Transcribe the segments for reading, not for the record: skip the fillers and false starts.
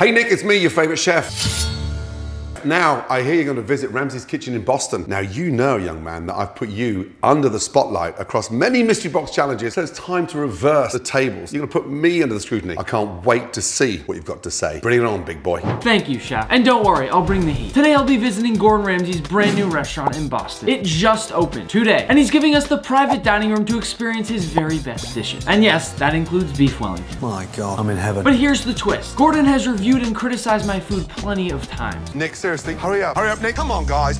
Hey Nick, it's me, your favorite chef. Now, I hear you're going to visit Ramsay's Kitchen in Boston. Now, you know, young man, that I've put you under the spotlight across many mystery box challenges, so it's time to reverse the tables. You're going to put me under the scrutiny. I can't wait to see what you've got to say. Bring it on, big boy. Thank you, chef. And don't worry, I'll bring the heat. Today, I'll be visiting Gordon Ramsay's brand new restaurant in Boston. It just opened today, and he's giving us the private dining room to experience his very best dishes. And yes, that includes beef Wellington. My God, I'm in heaven. But here's the twist. Gordon has reviewed and criticized my food plenty of times. Nick, seriously, hurry up. Hurry up, Nick. Come on, guys.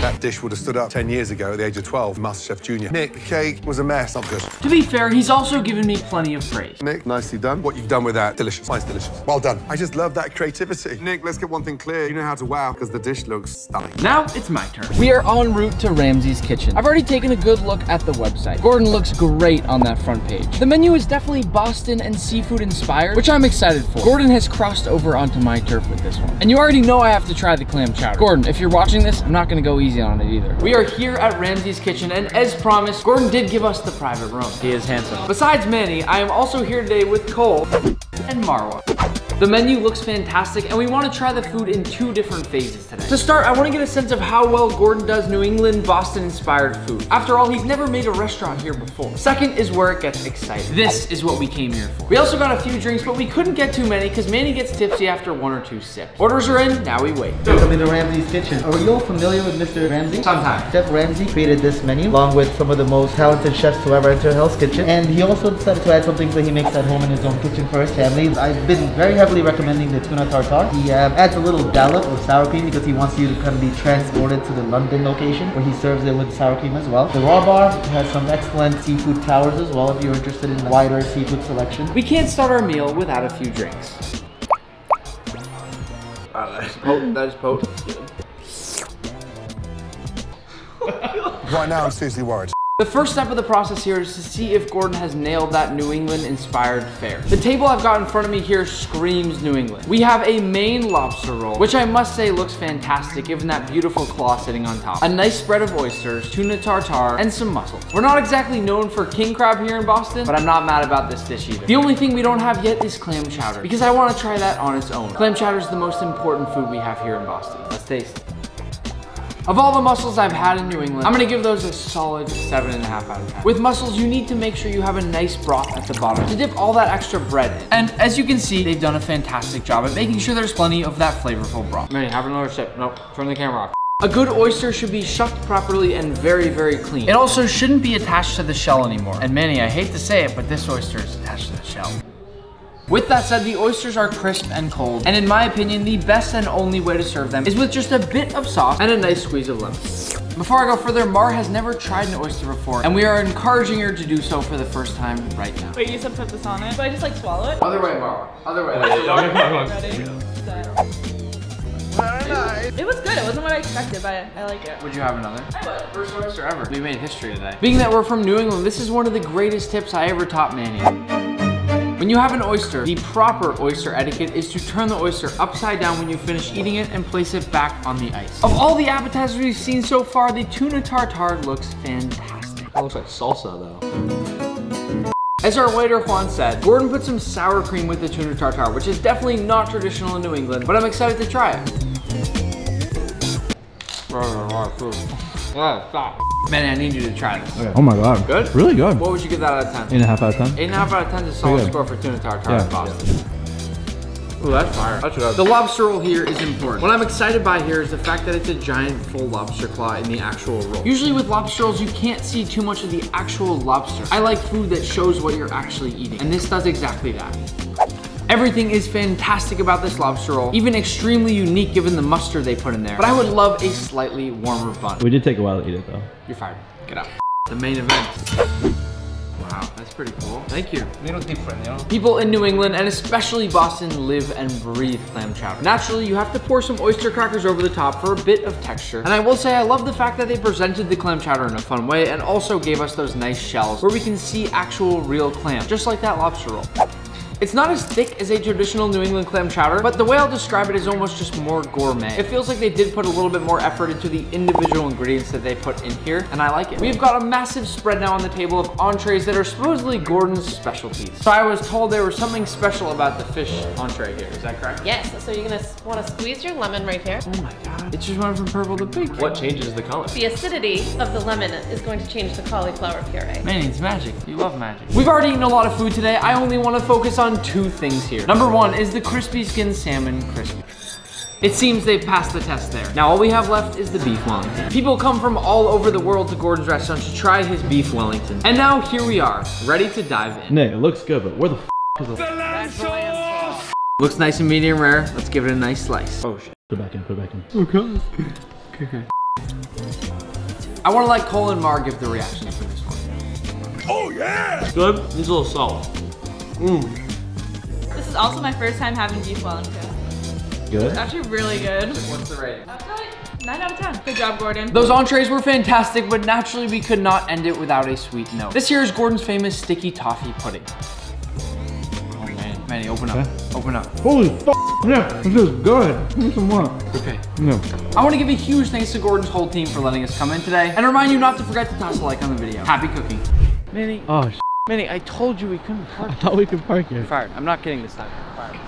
That dish would have stood up 10 years ago at the age of 12, MasterChef Junior. Nick, the cake was a mess. Not good. To be fair, he's also given me plenty of praise. Nick, nicely done. What you've done with that, delicious. Mine's delicious. Well done. I just love that creativity. Nick, let's get one thing clear. You know how to wow, because the dish looks stunning. Now it's my turn. We are en route to Ramsay's Kitchen. I've already taken a good look at the website. Gordon looks great on that front page. The menu is definitely Boston and seafood inspired, which I'm excited for. Gordon has crossed over onto my turf with this one. And you already know I have to try the clam chowder. Gordon, if you're watching this, I'm not gonna go easy on it either. We are here at Ramsay's Kitchen, and as promised, Gordon did give us the private room. He is handsome. Besides Manny, I am also here today with Cole and Marwa. The menu looks fantastic, and we want to try the food in 2 different phases today. To start, I want to get a sense of how well Gordon does New England, Boston-inspired food. After all, he's never made a restaurant here before. Second is where it gets exciting. This is what we came here for. We also got a few drinks, but we couldn't get too many because Manny gets tipsy after 1 or 2 sips. Orders are in, now we wait. Welcome to Ramsay's Kitchen. Are you all familiar with Mr. Ramsay? Sometimes. Chef Ramsay created this menu along with some of the most talented chefs to ever enter Hell's Kitchen. And he also decided to add some things that he makes at home in his own kitchen for his family. I've been very heavily recommending the Tuna Tartare. He adds a little dollop of sour cream because he wants you to kind of be transported to the London location where he serves it with sour cream as well. The raw bar has some excellent seafood towers as well if you're interested in a wider seafood selection. We can't start our meal without a few drinks. That is potent. Right now, I'm seriously worried. The first step of the process here is to see if Gordon has nailed that New England-inspired fare. The table I've got in front of me here screams New England. We have a main lobster roll, which I must say looks fantastic given that beautiful claw sitting on top. A nice spread of oysters, tuna tartare, and some mussels. We're not exactly known for king crab here in Boston, but I'm not mad about this dish either. The only thing we don't have yet is clam chowder, because I want to try that on its own. Clam chowder is the most important food we have here in Boston. Let's taste it. Of all the mussels I've had in New England, I'm gonna give those a solid 7.5 out of 10. With mussels, you need to make sure you have a nice broth at the bottom to dip all that extra bread in. And as you can see, they've done a fantastic job at making sure there's plenty of that flavorful broth. Manny, have another sip. Nope, turn the camera off. A good oyster should be shucked properly and very, very clean. It also shouldn't be attached to the shell anymore. And Manny, I hate to say it, but this oyster is attached to the shell. With that said, the oysters are crisp and cold, and in my opinion, the best and only way to serve them is with just a bit of sauce and a nice squeeze of lemon. Before I go further, Mar has never tried an oyster before, and we are encouraging her to do so for the first time right now. Wait, you said put this on it? Do I just like swallow it? Other way, Mar. Other way. Ready? Very nice. It was good. It wasn't what I expected, but I like it. Would you have another? I would. First oyster ever. We made history today. Being that we're from New England, this is one of the greatest tips I ever taught Manny. When you have an oyster, the proper oyster etiquette is to turn the oyster upside down when you finish eating it and place it back on the ice. Of all the appetizers we've seen so far, the tuna tartare looks fantastic. That looks like salsa though. As our waiter Juan said, Gordon put some sour cream with the tuna tartare, which is definitely not traditional in New England, but I'm excited to try it. Yeah, stop. Man, I need you to try this. Okay. Oh my god. Good? Really good. What would you give that out of 10? 8.5 out of 10. 8.5 out of 10 is a solid score for tuna tartare in Boston. Yeah. Ooh, that's fire. That's good. The lobster roll here is important. What I'm excited by here is the fact that it's a giant full lobster claw in the actual roll. Usually with lobster rolls, you can't see too much of the actual lobster. I like food that shows what you're actually eating, and this does exactly that. Everything is fantastic about this lobster roll, even extremely unique given the mustard they put in there. But I would love a slightly warmer bun. We did take a while to eat it though. You're fired. Get out. The main event. Wow, that's pretty cool. Thank you. Little different, you know? People in New England, and especially Boston, live and breathe clam chowder. Naturally, you have to pour some oyster crackers over the top for a bit of texture. And I will say, I love the fact that they presented the clam chowder in a fun way and also gave us those nice shells where we can see actual real clam, just like that lobster roll. It's not as thick as a traditional New England clam chowder, but the way I'll describe it is almost just more gourmet. It feels like they did put a little bit more effort into the individual ingredients that they put in here, and I like it. We've got a massive spread now on the table of entrees that are supposedly Gordon's specialties. So I was told there was something special about the fish entree here, is that correct? Yes, so you're gonna want to squeeze your lemon right here. Oh my God, it just went from purple to pink. What changes the color? The acidity of the lemon is going to change the cauliflower puree. Man, it's magic. You love magic. We've already eaten a lot of food today. I only want to focus on two things here. Number one is the crispy skin salmon crispy. It seems they've passed the test there. Now all we have left is the beef Wellington. People come from all over the world to Gordon's restaurant to try his beef Wellington. And now here we are, ready to dive in. Nick, it looks good, but where the f is the lamb sauce? Looks nice and medium rare. Let's give it a nice slice. Oh shit. Put it back in, put it back in. Okay. Okay. I want to let Cole and Mar give the reactions for this one. Oh yeah! Good? Needs a little salt. This is also my first time having beef Wellington. Good? It's actually really good. What's the rating? 9 out of 10. Good job, Gordon. Those entrees were fantastic, but naturally we could not end it without a sweet note. This here is Gordon's famous sticky toffee pudding. Oh man, Manny, open up, open up. Holy f***, yeah, this is good. Give me some more. Okay. No. I want to give a huge thanks to Gordon's whole team for letting us come in today, and remind you not to forget to toss a like on the video. Happy cooking. Manny, Oh, Manny, I told you we couldn't park. I thought we could park here. Fired. I'm not kidding this time. Fired.